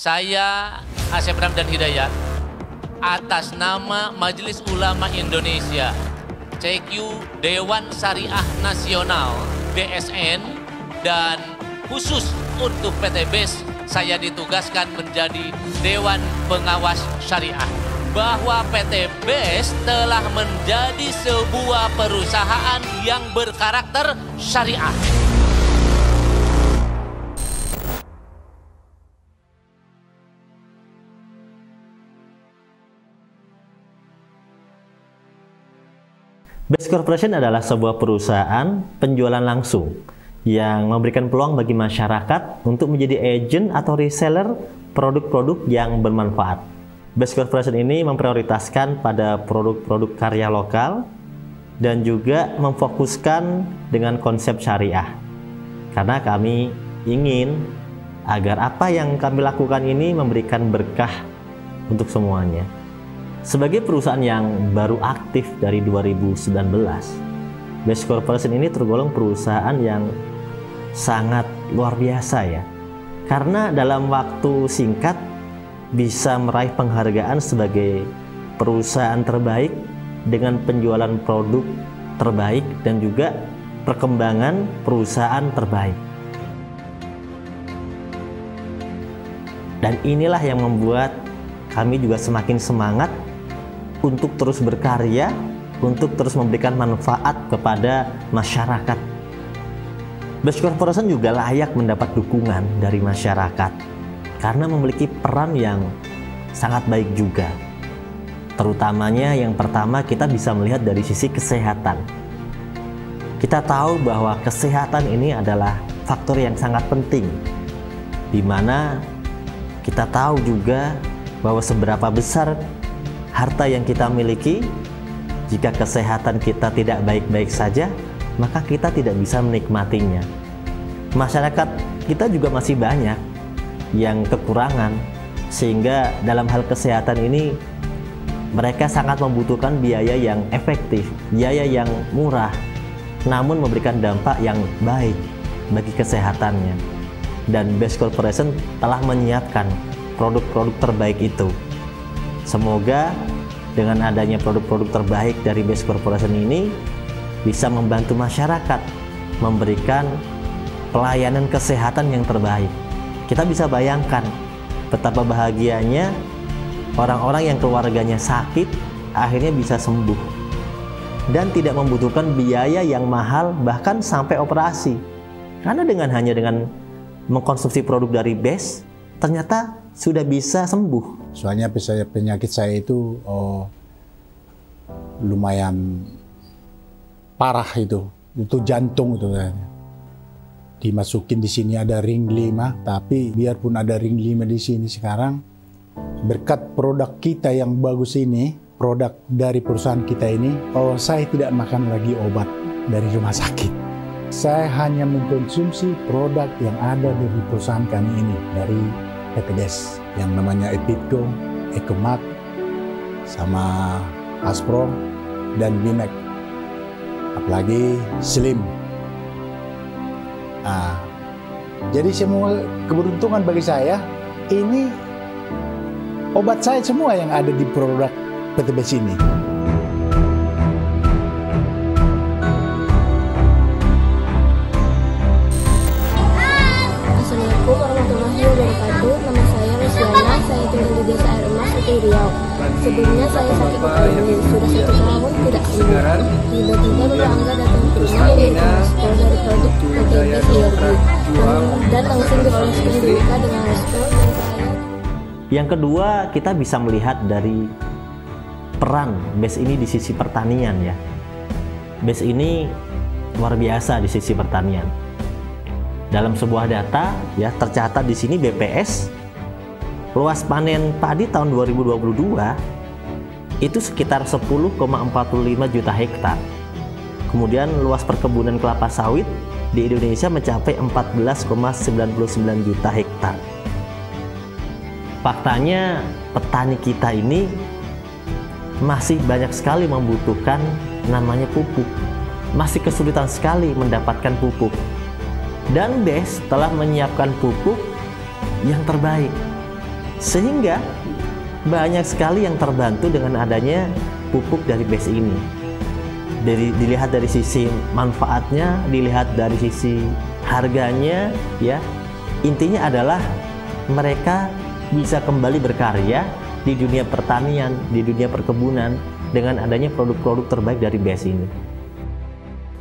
Saya Asep Ramdan Hidayat atas nama Majelis Ulama Indonesia, CQ Dewan Syariah Nasional DSN, dan khusus untuk PT BES saya ditugaskan menjadi Dewan Pengawas Syariah, bahwa PT BES telah menjadi sebuah perusahaan yang berkarakter syariah. BES Corporation adalah sebuah perusahaan penjualan langsung yang memberikan peluang bagi masyarakat untuk menjadi agen atau reseller produk-produk yang bermanfaat. BES Corporation ini memprioritaskan pada produk-produk karya lokal dan juga memfokuskan dengan konsep syariah. Karena kami ingin agar apa yang kami lakukan ini memberikan berkah untuk semuanya. Sebagai perusahaan yang baru aktif dari 2019, BES Corporation ini tergolong perusahaan yang sangat luar biasa ya. Karena dalam waktu singkat bisa meraih penghargaan sebagai perusahaan terbaik dengan penjualan produk terbaik dan juga perkembangan perusahaan terbaik. Dan inilah yang membuat kami juga semakin semangat untuk terus berkarya, untuk terus memberikan manfaat kepada masyarakat. BES Corporation juga layak mendapat dukungan dari masyarakat karena memiliki peran yang sangat baik juga. Terutamanya yang pertama, kita bisa melihat dari sisi kesehatan. Kita tahu bahwa kesehatan ini adalah faktor yang sangat penting, di mana kita tahu juga bahwa seberapa besar harta yang kita miliki, jika kesehatan kita tidak baik-baik saja, maka kita tidak bisa menikmatinya. Masyarakat kita juga masih banyak yang kekurangan, sehingga dalam hal kesehatan ini mereka sangat membutuhkan biaya yang efektif, biaya yang murah, namun memberikan dampak yang baik bagi kesehatannya. Dan BES Corporation telah menyiapkan produk-produk terbaik itu. Semoga dengan adanya produk-produk terbaik dari BES Corporation ini bisa membantu masyarakat memberikan pelayanan kesehatan yang terbaik. Kita bisa bayangkan betapa bahagianya orang-orang yang keluarganya sakit akhirnya bisa sembuh dan tidak membutuhkan biaya yang mahal bahkan sampai operasi. Karena hanya dengan mengkonsumsi produk dari BES ternyata sudah bisa sembuh. Soalnya penyakit saya itu lumayan parah itu jantung itu. Dimasukin di sini ada ring 5, tapi biarpun ada ring 5 di sini sekarang, berkat produk kita yang bagus ini, produk dari perusahaan kita ini, saya tidak makan lagi obat dari rumah sakit. Saya hanya mengkonsumsi produk yang ada dari perusahaan kami ini, dari PT BES, yang namanya Epitco, Ecomat, sama Aspro, dan Bimek. Apalagi Slim. Jadi semua keberuntungan bagi saya, ini obat saya semua yang ada di produk PT BES ini. Assalamualaikum warahmatullahi wabarakatuh. Nama saya Luciana, saya tinggal di Desa Air Emas, Riau. Sebelumnya saya sakit kepala, sudah 1 tahun tidak sembuh. Tiba-tiba Bapak Angga datang ke rumah memberikan respon dari produk PT BES dan langsung dioleskan di muka dengan respon dan saya. Yang kedua, kita bisa melihat dari peran BES ini di sisi pertanian ya. BES ini luar biasa di sisi pertanian. Dalam sebuah data ya tercatat di sini BPS, luas panen padi tahun 2022 itu sekitar 10,45 juta hektar. Kemudian luas perkebunan kelapa sawit di Indonesia mencapai 14,99 juta hektar. Faktanya petani kita ini masih banyak sekali membutuhkan namanya pupuk. Masih kesulitan sekali mendapatkan pupuk. Dan BES telah menyiapkan pupuk yang terbaik. Sehingga banyak sekali yang terbantu dengan adanya pupuk dari BES ini. Dilihat dari sisi manfaatnya, dilihat dari sisi harganya, ya. Intinya adalah mereka bisa kembali berkarya di dunia pertanian, di dunia perkebunan dengan adanya produk-produk terbaik dari BES ini.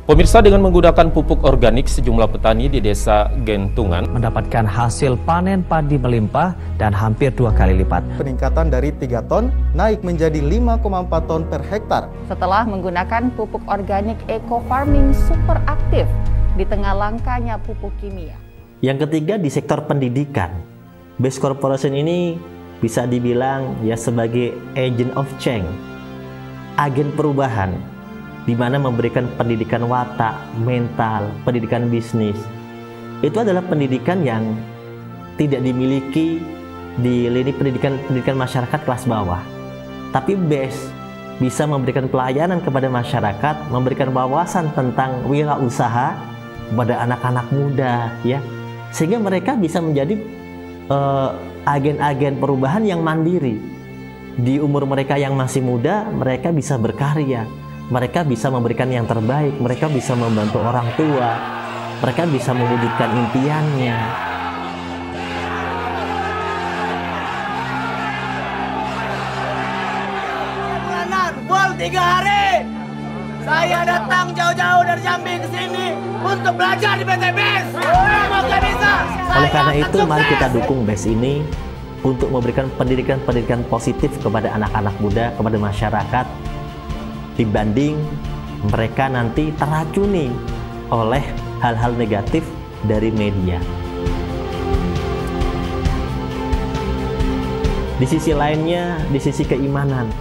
Pemirsa, dengan menggunakan pupuk organik, sejumlah petani di Desa Gentungan mendapatkan hasil panen padi melimpah dan hampir 2 kali lipat. Peningkatan dari 3 ton naik menjadi 5,4 ton per hektar. Setelah menggunakan pupuk organik eco farming super aktif di tengah langkanya pupuk kimia. Yang ketiga, di sektor pendidikan. BES Corporation ini bisa dibilang ya sebagai agent of change, agen perubahan, di mana memberikan pendidikan watak, mental, pendidikan bisnis. Itu adalah pendidikan yang tidak dimiliki di lini pendidikan masyarakat kelas bawah. Tapi BES bisa memberikan pelayanan kepada masyarakat, memberikan wawasan tentang wirausaha kepada anak-anak muda, ya, sehingga mereka bisa menjadi agen-agen perubahan yang mandiri. Di umur mereka yang masih muda, mereka bisa berkarya. Mereka bisa memberikan yang terbaik, mereka bisa membantu orang tua, mereka bisa mewujudkan impiannya. Full 3 hari, saya datang jauh-jauh dari Jambi ke sini untuk belajar di PT BES. Semoga bisa. Oleh karena itu, mari kita dukung BES ini untuk memberikan pendidikan positif kepada anak-anak muda, kepada masyarakat, dibanding mereka nanti teracuni oleh hal-hal negatif dari media. Di sisi lainnya, di sisi keimanan,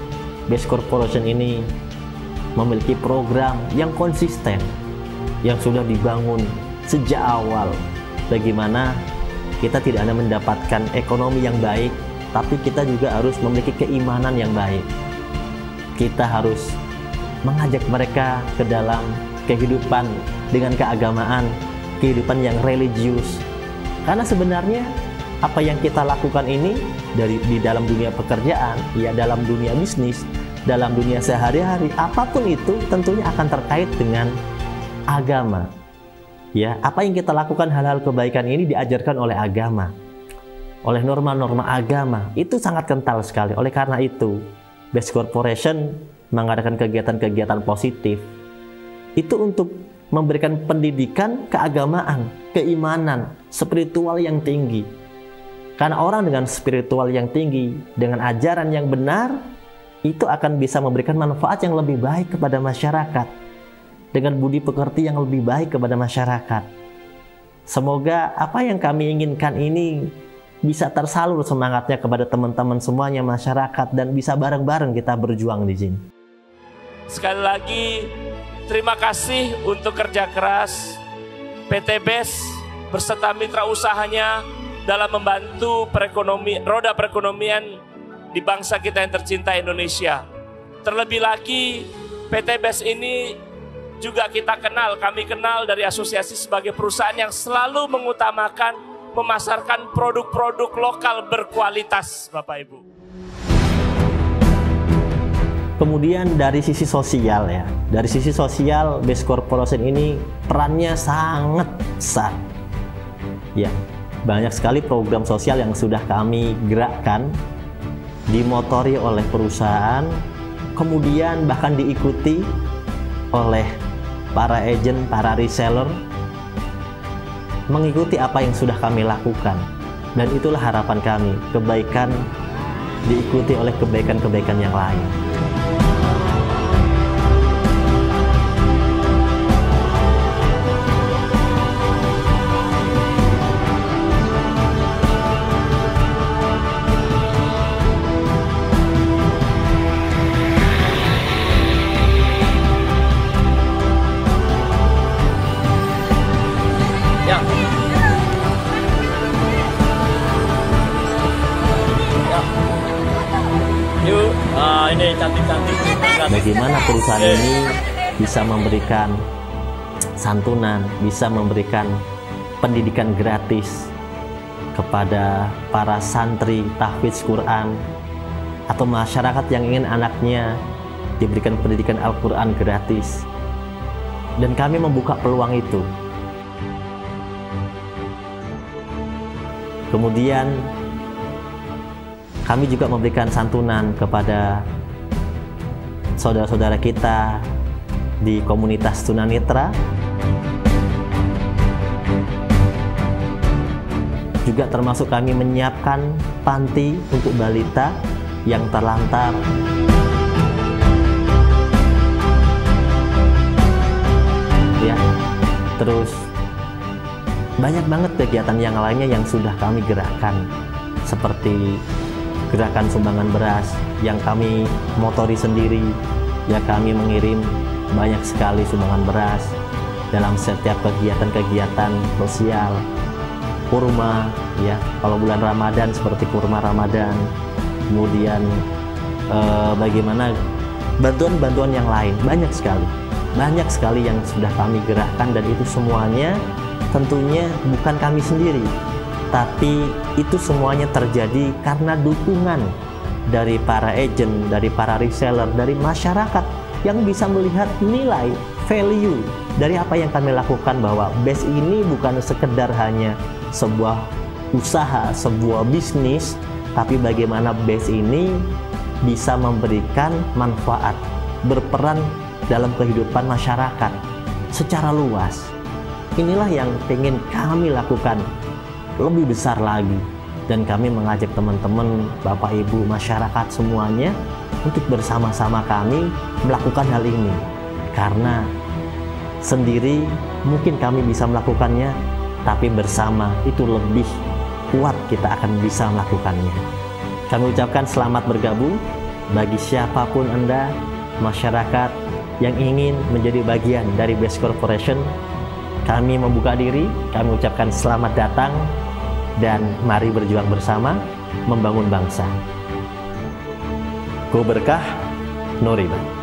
BES Corporation ini memiliki program yang konsisten, yang sudah dibangun sejak awal. Bagaimana kita tidak hanya mendapatkan ekonomi yang baik, tapi kita juga harus memiliki keimanan yang baik. Kita harus mengajak mereka ke dalam kehidupan dengan keagamaan, kehidupan yang religius. Karena sebenarnya apa yang kita lakukan ini di dalam dunia pekerjaan, ya dalam dunia bisnis, dalam dunia sehari-hari, apapun itu tentunya akan terkait dengan agama. Ya, apa yang kita lakukan, hal-hal kebaikan ini diajarkan oleh agama, oleh norma-norma agama. Itu sangat kental sekali. Oleh karena itu, BES Corporation mengadakan kegiatan-kegiatan positif itu untuk memberikan pendidikan keagamaan, keimanan, spiritual yang tinggi. Karena orang dengan spiritual yang tinggi, dengan ajaran yang benar, itu akan bisa memberikan manfaat yang lebih baik kepada masyarakat, dengan budi pekerti yang lebih baik kepada masyarakat. Semoga apa yang kami inginkan ini bisa tersalur semangatnya kepada teman-teman semuanya, masyarakat, dan bisa bareng-bareng kita berjuang di sini. Sekali lagi, terima kasih untuk kerja keras PT BES beserta mitra usahanya dalam membantu roda perekonomian di bangsa kita yang tercinta Indonesia. Terlebih lagi, PT BES ini juga kami kenal dari asosiasi sebagai perusahaan yang selalu mengutamakan memasarkan produk-produk lokal berkualitas, Bapak Ibu. Kemudian dari sisi sosial, ya, dari sisi sosial BES Corporation ini perannya sangat besar. Ya, banyak sekali program sosial yang sudah kami gerakkan, dimotori oleh perusahaan, kemudian bahkan diikuti oleh para agent, para reseller, mengikuti apa yang sudah kami lakukan. Dan itulah harapan kami, kebaikan diikuti oleh kebaikan-kebaikan yang lain. Ini cantik-cantik. Bagaimana perusahaan ini bisa memberikan santunan, bisa memberikan pendidikan gratis kepada para santri tahfidz Quran atau masyarakat yang ingin anaknya diberikan pendidikan Al-Quran gratis. Dan kami membuka peluang itu. Kemudian kami juga memberikan santunan kepada saudara-saudara kita di komunitas tunanetra. Juga termasuk kami menyiapkan panti untuk balita yang terlantar. Ya, terus banyak banget kegiatan yang lainnya yang sudah kami gerakkan, seperti gerakan sumbangan beras yang kami motori sendiri. Ya, kami mengirim banyak sekali sumbangan beras dalam setiap kegiatan-kegiatan sosial. Kurma, ya, kalau bulan Ramadan seperti kurma Ramadan. Kemudian bagaimana bantuan-bantuan yang lain, banyak sekali yang sudah kami gerakkan, dan itu semuanya tentunya bukan kami sendiri, tapi itu semuanya terjadi karena dukungan dari para agent, dari para reseller, dari masyarakat yang bisa melihat nilai, value dari apa yang kami lakukan, bahwa BES ini bukan sekedar hanya sebuah usaha, sebuah bisnis, tapi bagaimana BES ini bisa memberikan manfaat, berperan dalam kehidupan masyarakat secara luas. Inilah yang ingin kami lakukan lebih besar lagi, dan kami mengajak teman-teman, Bapak Ibu, masyarakat semuanya untuk bersama-sama kami melakukan hal ini, karena sendiri mungkin kami bisa melakukannya, tapi bersama itu lebih kuat kita akan bisa melakukannya. Kami ucapkan selamat bergabung bagi siapapun Anda, masyarakat yang ingin menjadi bagian dari BES Corporation. Kami membuka diri, kami ucapkan selamat datang, dan mari berjuang bersama membangun bangsa. Go berkah, no riba.